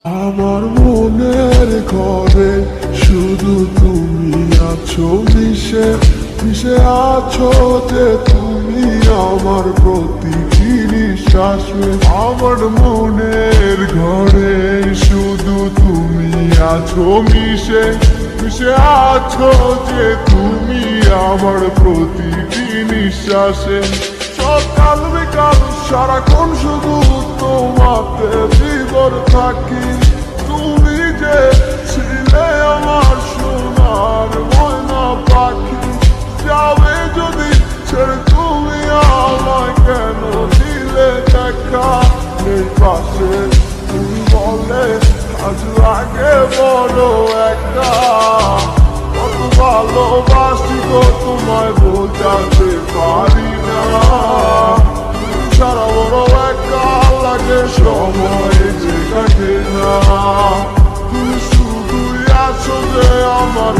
আমার মনের ঘরে শুধু তুমি আছো মিশে মিশে আছো যে তুমি আমার প্রতিটি নিঃশ্বাসে। আমার মনের ঘরে শুধু তুমি আছো মিশে মিশে আছো যে তুমি আমার প্রতিটি নিঃশ্বাসে। সকাল বিকাল সারাক্ষণ শুধু তোমাকে বিবর থাকি। তুমি যে ছিলে আমার সোনার ময়না পাখি, যাবে যদি ছেড়ে তুমি আমায় কেন দিলে দেখা? এই পাশে তুমি বলে আজ লাগে বড় একা। কত ভালোবাসি গো তোমায় বোঝাতে পারি না। সারা বড় একা লাগে, সময় যে কাটে না। তুমি শুধুই আছো যে আমার